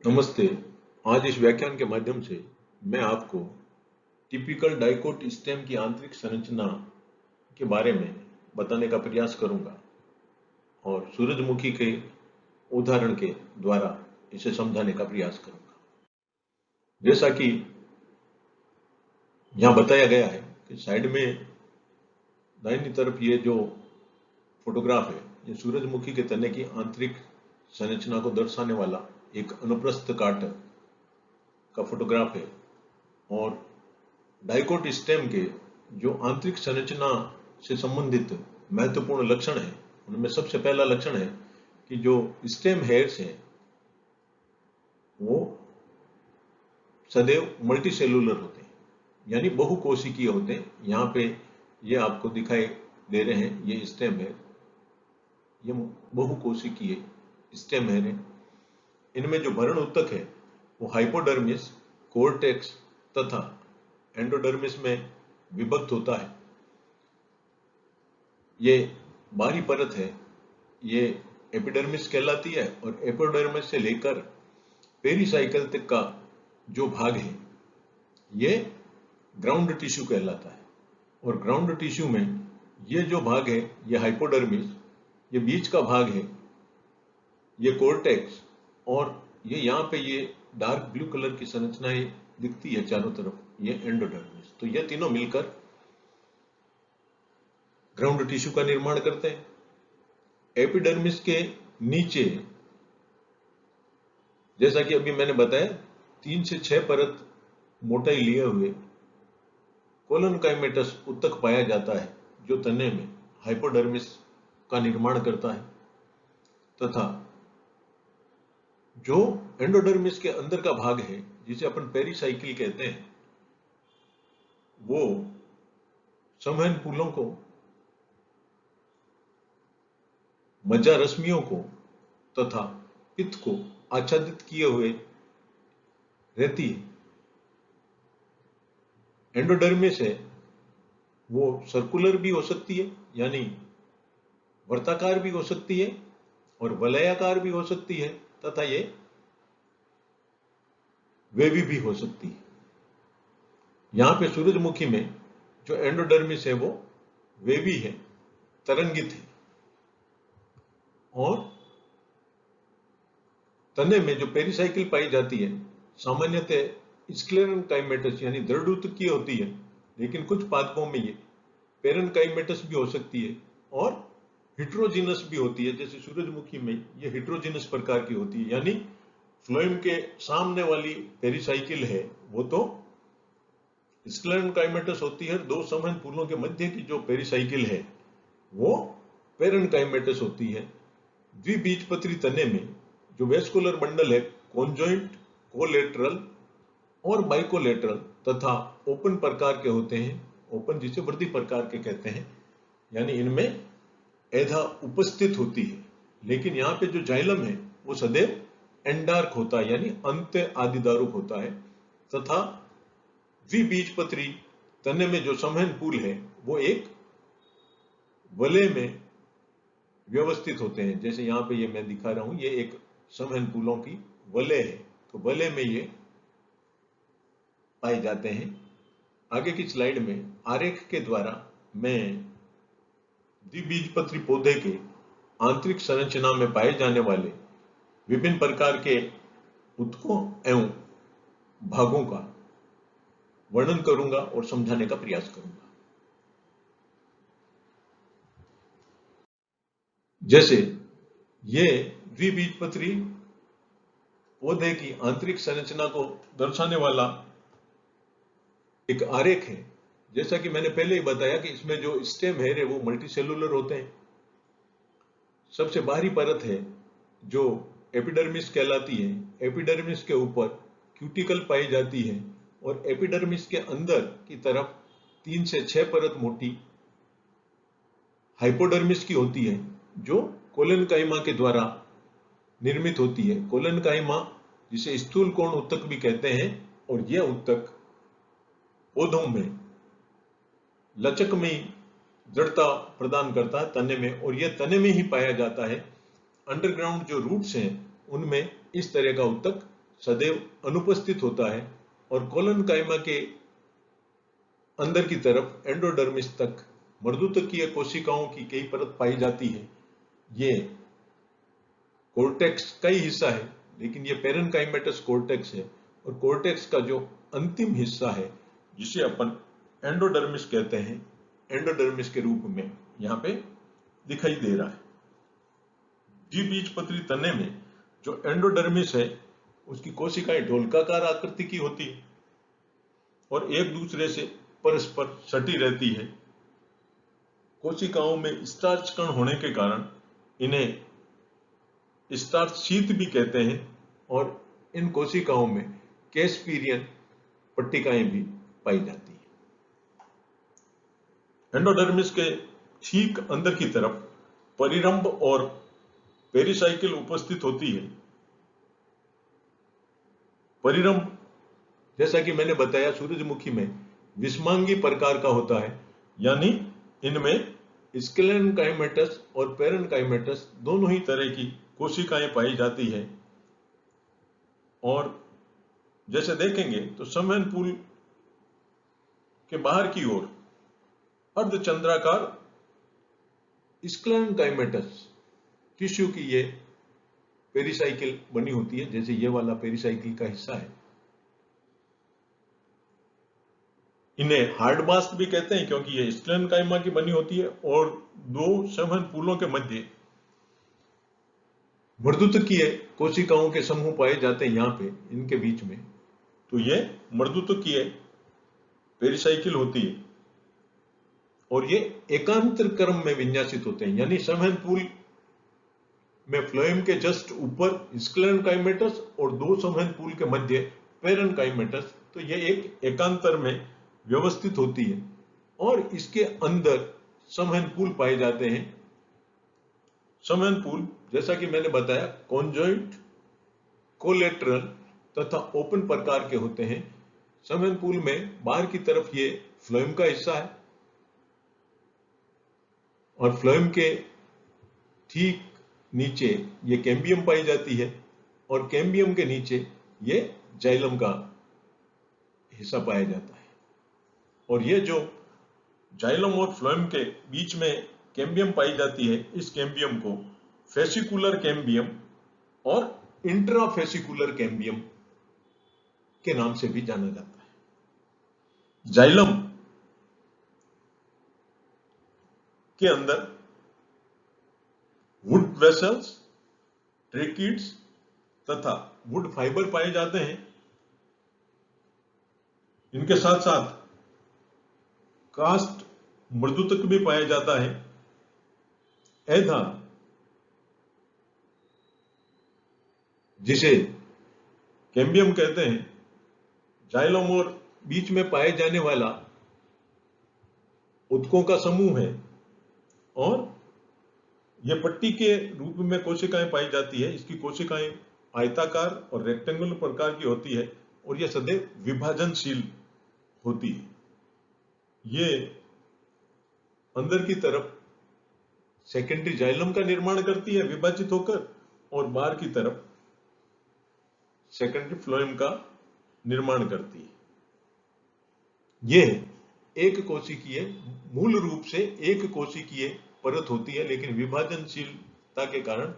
नमस्ते। आज इस व्याख्यान के माध्यम से मैं आपको टिपिकल डाइकोट स्टेम की आंतरिक संरचना के बारे में बताने का प्रयास करूंगा और सूरजमुखी के उदाहरण के द्वारा इसे समझाने का प्रयास करूंगा। जैसा कि यहाँ बताया गया है कि साइड में दाहिनी तरफ ये जो फोटोग्राफ है, ये सूरजमुखी के तने की आंतरिक संरचना को दर्शाने वाला एक अनुप्रस्थ काट का फोटोग्राफ है। और डाइकोट स्टेम के जो आंतरिक संरचना से संबंधित महत्वपूर्ण लक्षण है, उनमें सबसे पहला लक्षण है कि जो स्टेम हेयर्स हैं वो सदैव मल्टीसेलुलर होते हैं, यानी बहुकोशिकीय होते हैं। यहाँ पे ये आपको दिखाई दे रहे हैं, ये स्टेम हेयर, ये बहुकोशिकीय स्टेम हेयर है। इनमें जो भरण ऊतक है वो हाइपोडर्मिस, कोर्टेक्स तथा एंडोडर्मिस में विभक्त होता है। ये बाहरी परत है, ये एपिडर्मिस कहलाती है और एपिडर्मिस से लेकर पेरिसाइकल तक का जो भाग है ये ग्राउंड टिश्यू कहलाता है। और ग्राउंड टिश्यू में ये जो भाग है ये हाइपोडर्मिस, ये बीच का भाग है ये कोर्टेक्स, और ये यहाँ पे ये डार्क ब्लू कलर की संरचनाएं दिखती है चारों तरफ, ये एंडोडर्मिस। तो ये तीनों मिलकर ग्राउंड टिश्यू का निर्माण करते हैं। एपिडर्मिस के नीचे, जैसा कि अभी मैंने बताया, 3 से 6 परत मोटाई लिए हुए कोलोनकाइमेटस ऊतक पाया जाता है जो तने में हाइपोडर्मिस का निर्माण करता है। तथा जो एंडोडर्मिस के अंदर का भाग है जिसे अपन पेरिसाइकिल कहते हैं, वो संवहन फूलों को, मज्जा रश्मियों को तथा पित्त को आच्छादित किए हुए रहती है। एंडोडर्मिस है वो सर्कुलर भी हो सकती है, यानी वर्ताकार भी हो सकती है और वलयाकार भी हो सकती है, तथा ये वेवी भी हो सकती है। यहाँ पे सूरजमुखी में जो एंडोडर्मिस है वो वेवी है, तरंगित है। और तने में जो पेरिसाइकिल पाई जाती है सामान्यतः स्क्लेरेनकाइमेटस यानी दृढ़ होती है, लेकिन कुछ पादपों में ये पेरेनकाइमेटस भी हो सकती है और हिट्रोजिनस भी होती है। जैसे सूरजमुखी में ये हिट्रोजिनस प्रकार की होती है, यानी फ्लोएम के सामने वाली पेरिसाइकिल है वो तो स्क्लेरेनकाइमेटस होती है, दो संवहन फूलों के मध्य की जो पेरिसाइकिल है वो पेरेनकाइमेटस होती है। द्विबीजपत्री तने में जो वेस्कुलर बंडल है कॉन्जॉइंट, कोलेटरल और बाइकोलेटरल तथा ओपन प्रकार के होते हैं। ओपन जिसे वृद्धि प्रकार के कहते हैं, यानी इनमें एधा उपस्थित होती है। लेकिन यहाँ पे जो जाइलम है वो सदैव एंडार्क होता है, यानी अंत्य आदिदारुक होता है। तथा द्विबीजपत्री तने में जो संवहन फूल है वो एक वलय में व्यवस्थित होते हैं। जैसे यहाँ पे ये मैं दिखा रहा हूं, ये एक संवहन फूलों की वलय है, तो वलय में ये पाए जाते हैं। आगे की स्लाइड में आरेख के द्वारा मैं द्विबीजपत्री पौधे के आंतरिक संरचना में पाए जाने वाले विभिन्न प्रकार के ऊतकों एवं भागों का वर्णन करूंगा और समझाने का प्रयास करूंगा। जैसे ये द्विबीजपत्री पौधे की आंतरिक संरचना को दर्शाने वाला एक आरेख है। जैसा कि मैंने पहले ही बताया कि इसमें जो स्टेम हेयर है वो मल्टीसेलुलर होते हैं। सबसे बाहरी परत है जो एपिडर्मिस कहलाती है। एपिडर्मिस के ऊपर क्यूटिकल पाई जाती है और एपिडर्मिस के अंदर की तरफ 3 से 6 परत मोटी हाइपोडर्मिस की होती है जो कोलेनकाइमा के द्वारा निर्मित होती है। कोलेनकाइमा जिसे स्थूल कोण ऊतक भी कहते हैं, और यह ऊतक पौधों में लचक में दृढ़ता प्रदान करता है तने में, और यह तने में ही पाया जाता है। अंडरग्राउंड जो रूट्स हैं उनमें इस तरह का ऊतक सदैव अनुपस्थित होता है और कोलन कायमा के अंदर की तरफ एंडोडर्मिस तक मर्दुतकीय कोशिकाओं की कई परत पाई जाती है। ये कोर्टेक्स का ही हिस्सा है, लेकिन ये पेरेनकाइमेटस कोर्टेक्स है और कोर्टेक्स का जो अंतिम हिस्सा है जिसे अपन एंडोडर्मिस कहते हैं, एंडोडर्मिस के रूप में यहाँ पे दिखाई दे रहा है। द्विबीजपत्री तने में जो एंडोडर्मिस है उसकी कोशिकाएं ढोलकाकार आकृति की होती है और एक दूसरे से परस्पर सटी रहती है। कोशिकाओं में स्टार्च कण होने के कारण इन्हें स्टार्च शीत भी कहते हैं और इन कोशिकाओं में कैस्पीरियन पट्टिकाएं भी पाई जाती हैं। एंडोडर्मिस के ठीक अंदर की तरफ परिरंभ और पेरिसाइकिल उपस्थित होती है। परिरंभ जैसा कि मैंने बताया सूरजमुखी में विषमांगी प्रकार का होता है, यानी इनमें स्क्लेरेनकाइमेटस और पेरेनकाइमेटस दोनों ही तरह की कोशिकाएं पाई जाती है। और जैसे देखेंगे तो संवहनपूल के बाहर की ओर अर्धचंद्राकार स्क्लेरेनकाइमेटस टिश्यू की ये पेरिसाइकिल बनी होती है, जैसे ये वाला पेरिसाइकिल का हिस्सा है। इन्हें हार्ड मास्ट भी कहते हैं क्योंकि ये स्क्लेरेनकाइमा की बनी होती है और दो संवहनपूलों के मध्य मर्दुतकीय कोशिकाओं के समूह पाए जाते हैं यहाँ पे इनके बीच में, तो ये मर्दुतकीय पेरिसाइकिल होती है और ये एकांतर क्रम में विन्यासित होते हैं, यानी संवहनपूल में फ्लोएम के जस्ट ऊपर स्क्लेरेनकाइमेटस और दो संवहनपूल के मध्य पेरेनकाइमेटस, तो ये एक एकांतर में व्यवस्थित होती है और इसके अंदर संवहनपूल पाए जाते हैं। संवहनपूल जैसा कि मैंने बताया कॉन्जॉइंट, कोलेटरल तथा ओपन प्रकार के होते हैं। संवहनपूल में बाहर की तरफ ये फ्लोएम का हिस्सा है और फ्लोएम के ठीक नीचे ये कैम्बियम पाई जाती है और कैम्बियम के नीचे ये जाइलम का हिस्सा पाया जाता है। और ये जो जाइलम और फ्लोएम के बीच में कैम्बियम पाई जाती है, इस कैम्बियम को फेसिकुलर कैम्बियम और इंट्राफेसिकुलर कैम्बियम के नाम से भी जाना जाता है। जाइलम के अंदर वुड वेसल्स, ट्रेकिड्स तथा वुड फाइबर पाए जाते हैं। इनके साथ साथ कास्ट मृदुतक भी पाया जाता है। एधान जिसे कैम्बियम कहते हैं, जाइलम और बीच में पाए जाने वाला ऊतकों का समूह है और यह पट्टी के रूप में कोशिकाएं पाई जाती है। इसकी कोशिकाएं आयताकार और रेक्टेंगुलर प्रकार की होती है और यह सदैव विभाजनशील होती है। ये अंदर की तरफ सेकेंडरी जाइलम का निर्माण करती है विभाजित होकर और बाहर की तरफ सेकेंडरी फ्लोएम का निर्माण करती है। यह एक कोशिकीय, मूल रूप से एक कोशिकीय परत होती है, लेकिन विभाजनशीलता के कारण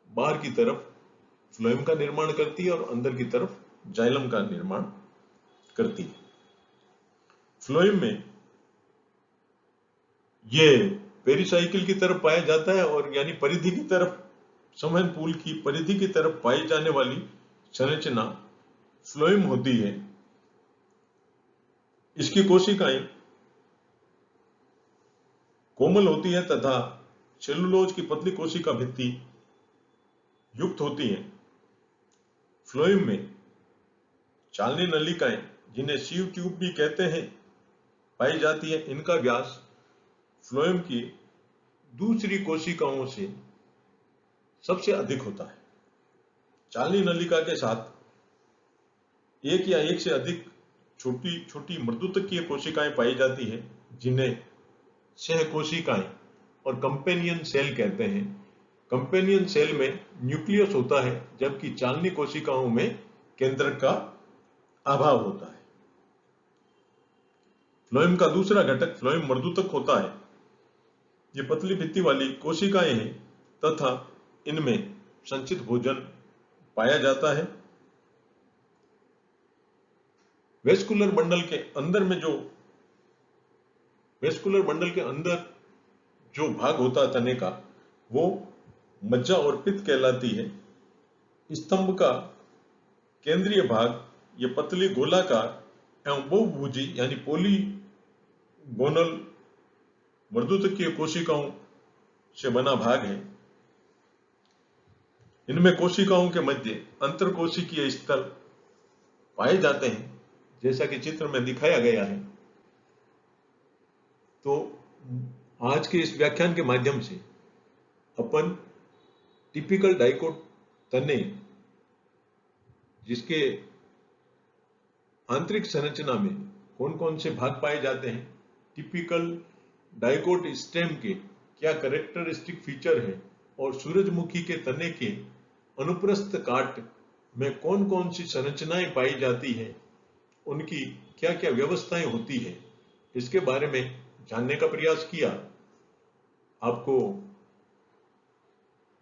बाहर की तरफ फ्लोएम का निर्माण करती है और अंदर की तरफ जाइलम का निर्माण करती है। फ्लोएम में ये पेरिसाइकिल की तरफ पाया जाता है और यानी परिधि की तरफ, संवहनपूल की परिधि की तरफ पाई जाने वाली संरचना फ्लोएम होती है। इसकी कोशिकाएं कोमल होती है तथा सेलुलोज की पतली कोशिका भित्ति युक्त होती है। फ्लोएम में चालनी नलिकाएं, जिन्हें सीव ट्यूब भी कहते हैं, पाई जाती है। इनका व्यास फ्लोएम की दूसरी कोशिकाओं से सबसे अधिक होता है। चालनी नलिका के साथ एक या एक से अधिक छोटी छोटी मृदुतकीय कोशिकाएं पाई जाती है, जिन्हें सहकोशिकाएं और कंपेनियन सेल कहते हैं। कंपेनियन सेल में न्यूक्लियस होता है, जबकि चालनी कोशिकाओं में केंद्रक का अभाव होता है। फ्लोएम का दूसरा घटक फ्लोएम मर्दूतक होता है। ये पतली भित्ति वाली कोशिकाएं हैं तथा इनमें संचित भोजन पाया जाता है। वेस्कुलर बंडल के अंदर जो भाग होता है तने का, वो मज्जा और पित्त कहलाती है। स्तंभ का केंद्रीय भाग ये पतली गोलाकार एवं बहुभुजी यानी पॉलीगोनल मर्दूतकीय कोशिकाओं से बना भाग है। इनमें कोशिकाओं के मध्य अंतरकोशिकीय स्थल पाए जाते हैं, जैसा कि चित्र में दिखाया गया है। तो आज के इस व्याख्यान के माध्यम से अपन टिपिकल डाइकोट तने, जिसके आंतरिक संरचना में कौन कौन से भाग पाए जाते हैं, टिपिकल डाइकोट स्टेम के क्या कैरेक्टरिस्टिक फीचर है और सूरजमुखी के तने के अनुप्रस्थ काट में कौन कौन सी संरचनाएं पाई जाती है, उनकी क्या क्या व्यवस्थाएं होती है, इसके बारे में जानने का प्रयास किया। आपको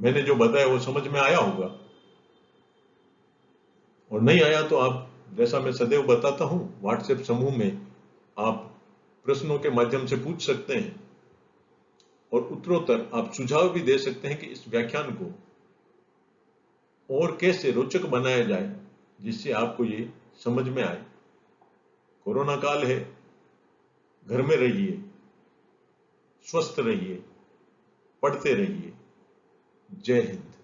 मैंने जो बताया वो समझ में आया होगा, और नहीं आया तो आप, जैसा मैं सदैव बताता हूं, व्हाट्सएप समूह में आप प्रश्नों के माध्यम से पूछ सकते हैं और उत्तरोत्तर आप सुझाव भी दे सकते हैं कि इस व्याख्यान को और कैसे रोचक बनाया जाए, जिससे आपको ये समझ में आए। कोरोना काल है, घर में रहिए, स्वस्थ रहिए, पढ़ते रहिए। जय हिंद।